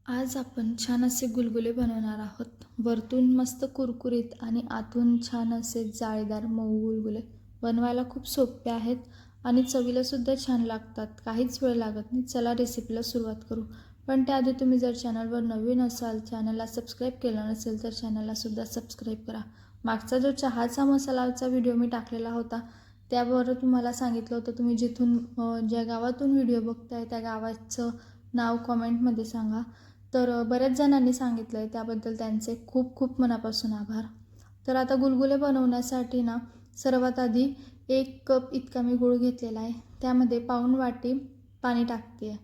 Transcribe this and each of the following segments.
आज आपण छान असे गुलगुले बनवणार आहोत. वरतून मस्त कुरकुरीत आणि आतून छान असे जाळीदार मऊ गुलगुले बनवायला खूप सोपे आहेत आणि चवीला सुद्धा छान लागतात. काहीच वेळ लागत नाही. चला रेसिपीला सुरुवात करू. पण त्याआधी तुम्ही जर चॅनलवर नवीन असाल, चॅनलला सबस्क्राईब केलं नसेल तर चॅनलला सुद्धा सबस्क्राईब करा. मागचा जो चहाचा मसालाचा व्हिडिओ मी टाकलेला होता त्यावर तुम्हाला सांगितलं होतं तुम्ही जिथून ज्या गावातून व्हिडिओ बघताय त्या गावाचं नाव कमेंटमध्ये सांगा. तर बऱ्याच जणांनी सांगितलं आहे, त्याबद्दल त्यांचे खूप खूप मनापासून आभार. तर आता गुलगुले बनवण्यासाठी ना सर्वात आधी 1 कप इतका मी गूळ घेतलेला आहे. त्यामध्ये पाऊण वाटी पाणी टाकते आहे.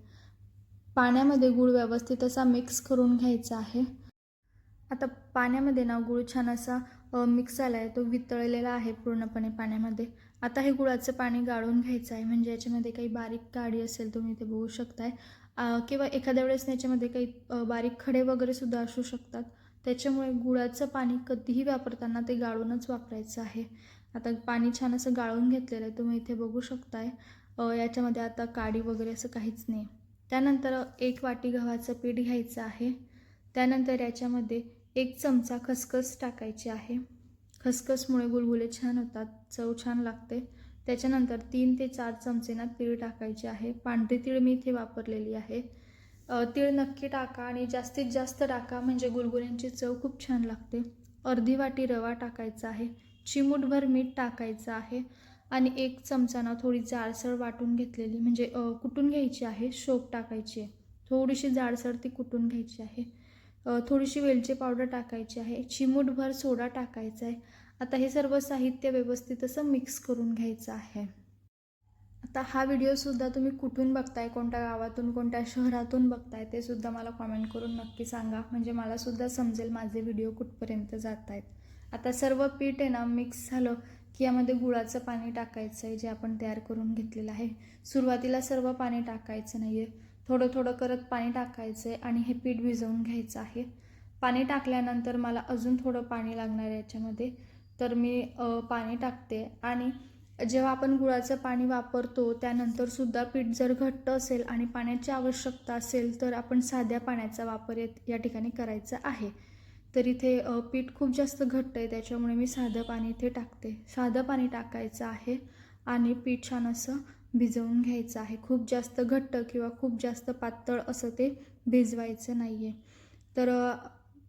पाण्यामध्ये गूळ व्यवस्थित असा मिक्स करून घ्यायचा आहे. आता पाण्यामध्ये ना गूळ छान असा मिक्स झाला आहे, तो वितळलेला आहे पूर्णपणे पाण्यामध्ये. आता हे गुळाचं पाणी गाळून घ्यायचं आहे, म्हणजे याच्यामध्ये काही बारीक काडी असेल तुम्ही ते बघू शकताय, किंवा एखाद्या वेळेस याच्यामध्ये काही बारीक खडे वगैरे सुद्धा असू शकतात. त्याच्यामुळे गुळाचं पाणी कधीही वापरताना ते गाळूनच वापरायचं आहे. आता पाणी छान असं गाळून घेतलेलं आहे, तुम्ही इथे बघू शकताय. याच्यामध्ये आता काडी वगैरे असं काहीच नाही. त्यानंतर 1 वाटी गव्हाचं पीठ घ्यायचं आहे. त्यानंतर याच्यामध्ये 1 चमचा खसखस टाकायची आहे. खसखसमुळे गुलगुले छान होतात, चव छान लागते. त्याच्यानंतर 3 ते 4 चमचे ना तीळ टाकायचे आहे. पांढरी तीळ मी इथे वापरलेली आहे. तीळ नक्की टाका आणि जास्तीत जास्त टाका, म्हणजे गुलगुल्यांची चव खूप छान लागते. अर्धी वाटी रवा टाकायचा आहे. चिमूटभर मीठ टाकायचं आहे आणि 1 चमचा ना थोडी जाडसर वाटून घेतलेली, म्हणजे कुटून घ्यायची आहे, शोप टाकायची आहे. थोडीशी जाडसर ती कुटून घ्यायची आहे. थोडीशी वेलची पावडर टाकायची आहे. चिमूटभर सोडा टाकायचा आहे. आता हे सर्व साहित्य व्यवस्थित असं मिक्स करून घ्यायचं आहे. आता हा व्हिडिओसुद्धा तुम्ही कुठून बघताय, कोणत्या गावातून, कोणत्या शहरातून बघताय ते सुद्धा मला कॉमेंट करून नक्की सांगा, म्हणजे मलासुद्धा समजेल माझे व्हिडिओ कुठपर्यंत जात आहेत. आता सर्व पीठ आहे ना मिक्स झालं की यामध्ये गुळाचं पाणी टाकायचं आहे, जे आपण तयार करून घेतलेलं आहे. सुरुवातीला सर्व पाणी टाकायचं नाही आहे, थोडं थोडं करत पाणी टाकायचं आहे आणि हे पीठ भिजवून घ्यायचं आहे. पाणी टाकल्यानंतर मला अजून थोडं पाणी लागणार आहे याच्यामध्ये, तर मी पाणी टाकते. आणि जेव्हा आपण गुळाचं पाणी वापरतो त्यानंतरसुद्धा पीठ जर घट्ट असेल आणि पाण्याची आवश्यकता असेल तर आपण साध्या पाण्याचा वापर या ठिकाणी करायचा आहे. तर इथे पीठ खूप जास्त घट्ट आहे, त्याच्यामुळे मी साधं पाणी इथे टाकते. साधं पाणी टाकायचं आहे आणि पीठ छान असं भिजवून घ्यायचं आहे. खूप जास्त घट्ट किंवा खूप जास्त पातळ असं ते भिजवायचं नाही आहे. तर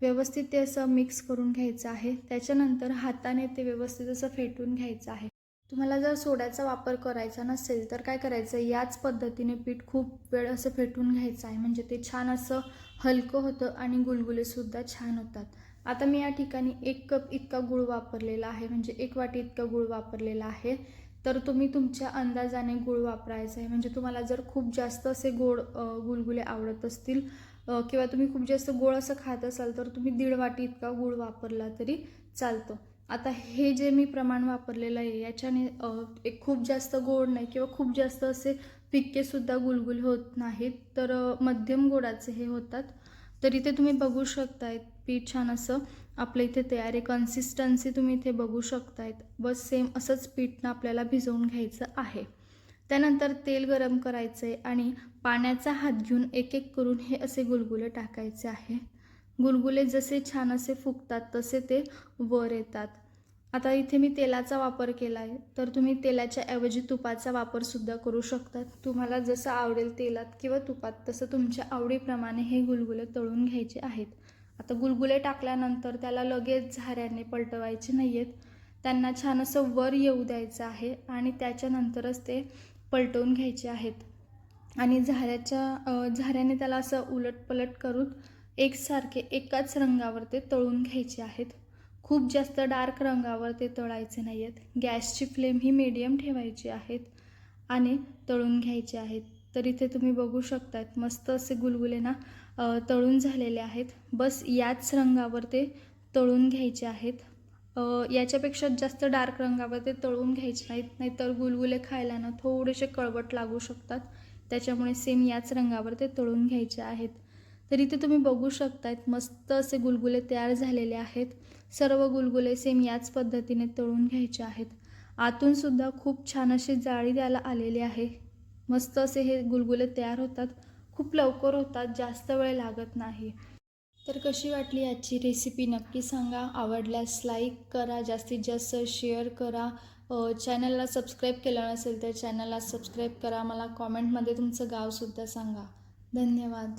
व्यवस्थित ते असं मिक्स करून घ्यायचं आहे. त्याच्यानंतर हाताने ते व्यवस्थित असं फेटून घ्यायचं आहे. तुम्हाला जर सोड्याचा वापर करायचा नसेल तर काय करायचं, याच पद्धतीने पीठ खूप वेळ असं फेटून घ्यायचं आहे, म्हणजे ते छान असं हलकं होतं आणि गुलगुलेसुद्धा छान होतात. आता मी या ठिकाणी 1 कप इतका गूळ वापरलेला आहे, म्हणजे 1 वाटी इतका गूळ वापरलेला आहे. तर तुम्ही तुमच्या अंदाजाने गूळ वापरायचा आहे, म्हणजे तुम्हाला जर खूप जास्त असे गोड गुलगुले आवडत असतील किंवा तुम्ही खूप जास्त गोड असं खात असाल तर तुम्ही 1.5 वाटी इतका गूळ वापरला तरी चालतो. आता हे जे मी प्रमाण वापरलेलं आहे याच्याने एक खूप जास्त गोड नाही किंवा खूप जास्त असे फिक्केसुद्धा गुलगुले होत नाहीत, तर मध्यम गोडाचे हे होतात. तर इथे तुम्ही बघू शकतायत पीठ छान असं आपलं इथे तयार आहे. कन्सिस्टन्सी तुम्ही इथे बघू शकतायत. बस सेम असंच पीठ आपल्याला भिजवून घ्यायचं आहे. त्यानंतर तेल गरम करायचं आहे आणि पाण्याचा हात घेऊन एक एक करून हे असे गुलगुले टाकायचे आहे. गुलगुले जसे छान असे फुगतात तसे ते वर येतात. आता इथे मी तेलाचा वापर केला आहे, तर तुम्ही तेलाच्या ऐवजी तुपाचा वापरसुद्धा करू शकतात. तुम्हाला जसं आवडेल तेलात किंवा तुपात तसं तुमच्या आवडीप्रमाणे हे गुलगुले तळून घ्यायचे आहेत. आता गुलगुले टाकल्यानंतर त्याला लगेच झाऱ्याने पलटवायचे नाही आहेत. त्यांना छान असं वर येऊ द्यायचं आहे आणि त्याच्यानंतरच ते पलटवून घ्यायचे आहेत. आणि झाऱ्याने त्याला असं उलटपलट करून एकसारखे एकाच रंगावर ते तळून घ्यायचे आहेत. खूप जास्त डार्क रंगावर ते तळायचे नाही आहेत. गॅसची फ्लेम ही मीडियम ठेवायची आहेत आणि तळून घ्यायचे आहेत. तर इथे तुम्ही बघू शकतात मस्त असे गुलगुले ना तळून झालेले आहेत. बस याच रंगावर ते तळून घ्यायचे आहेत. याच्यापेक्षा जास्त डार्क रंगावर ते तळून घ्यायचे नाहीत, नाहीतर गुलगुले खायला ना थोडेसे कळवट लागू शकतात. त्याच्यामुळे सेम याच रंगावर ते तळून घ्यायचे आहेत. तर इथे तुम्ही बघू शकतायत मस्त असे गुलगुले तयार झालेले आहेत. सर्व गुलगुले सेम याच पद्धतीने तळून घ्यायचे आहेत. आतूनसुद्धा खूप छान अशी जाळी त्याला आलेली आहे. मस्त असे हे गुलगुले तयार होतात. खूप लवकर होतात, जास्त वेळ लागत नाही. तर कशी वाटली आजची रेसिपी नक्की सांगा. आवडल्यास लाईक करा, जास्तीत जास्त शेअर करा. चॅनलला सबस्क्राईब केलं नसेल तर चॅनलला सबस्क्राईब करा. मला कॉमेंटमध्ये तुमचं गावसुद्धा सांगा. धन्यवाद.